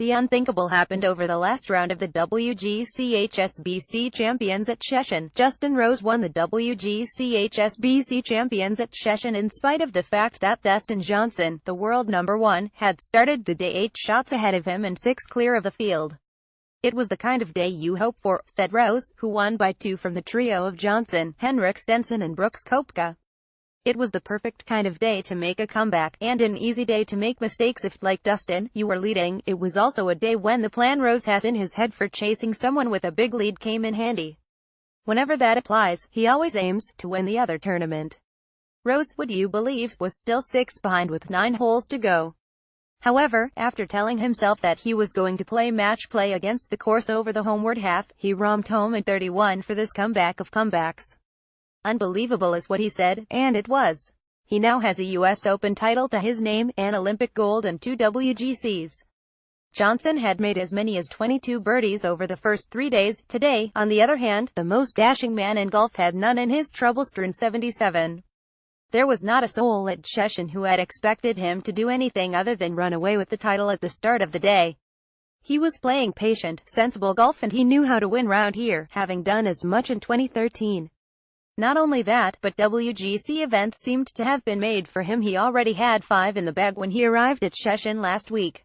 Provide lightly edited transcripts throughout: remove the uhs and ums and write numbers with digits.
The unthinkable happened over the last round of the WGCHSBC Champions at Sheshan. Justin Rose won the WGCHSBC Champions at Sheshan in spite of the fact that Sheshan Justin, the world number 1, had started the day 8 shots ahead of him and 6 clear of the field. "It was the kind of day you hope for," said Rose, who won by 2 from the trio of Johnson, Henrik Stenson and Brooks Koepka. "It was the perfect kind of day to make a comeback, and an easy day to make mistakes if, like Dustin, you were leading. It was also a day when the plan Rose has in his head for chasing someone with a big lead came in handy. Whenever that applies, he always aims to win the other tournament." Rose, would you believe, was still 6 behind with 9 holes to go. However, after telling himself that he was going to play match play against the course over the homeward half, he romped home at 31 for this comeback of comebacks. "Unbelievable," is what he said, and it was. He now has a US Open title to his name, an Olympic gold and 2 WGCs. Johnson had made as many as 22 birdies over the first 3 days. Today, on the other hand, the most dashing man in golf had none in his trouble-strewn 77. There was not a soul at Sheshan who had expected him to do anything other than run away with the title at the start of the day. He was playing patient, sensible golf, and he knew how to win round here, having done as much in 2013. Not only that, but WGC events seemed to have been made for him. He already had 5 in the bag when he arrived at Sheshan last week.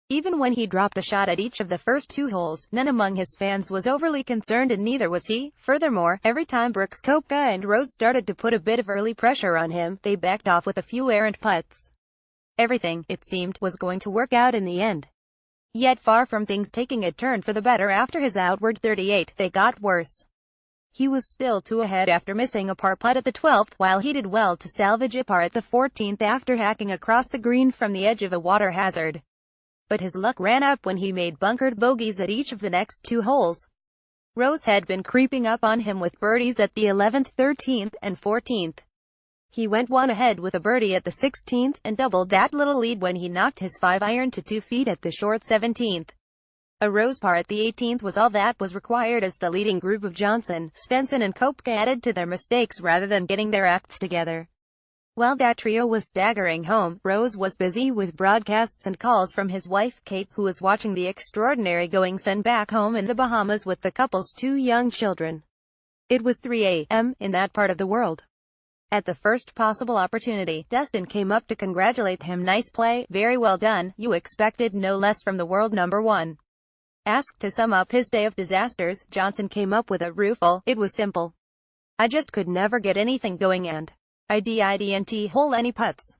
Even when he dropped a shot at each of the first 2 holes, none among his fans was overly concerned, and neither was he. Furthermore, every time Brooks Koepka and Rose started to put a bit of early pressure on him, they backed off with a few errant putts. Everything, it seemed, was going to work out in the end. Yet far from things taking a turn for the better after his outward 38, they got worse. He was still 2 ahead after missing a par putt at the 12th, while he did well to salvage a par at the 14th after hacking across the green from the edge of a water hazard. But his luck ran up when he made bunkered bogeys at each of the next 2 holes. Rose had been creeping up on him with birdies at the 11th, 13th, and 14th. He went 1 ahead with a birdie at the 16th, and doubled that little lead when he knocked his 5-iron to 2 feet at the short 17th. A Rose par at the 18th was all that was required as the leading group of Johnson, Stenson and Koepka added to their mistakes rather than getting their acts together. While that trio was staggering home, Rose was busy with broadcasts and calls from his wife, Kate, who was watching the extraordinary goings-on back home in the Bahamas with the couple's 2 young children. It was 3 a.m. in that part of the world. At the first possible opportunity, Dustin came up to congratulate him. "Nice play, very well done, you expected no less from the world number 1. Asked to sum up his day of disasters, Johnson came up with a rueful, "It was simple. I just could never get anything going and I didn't hole any putts.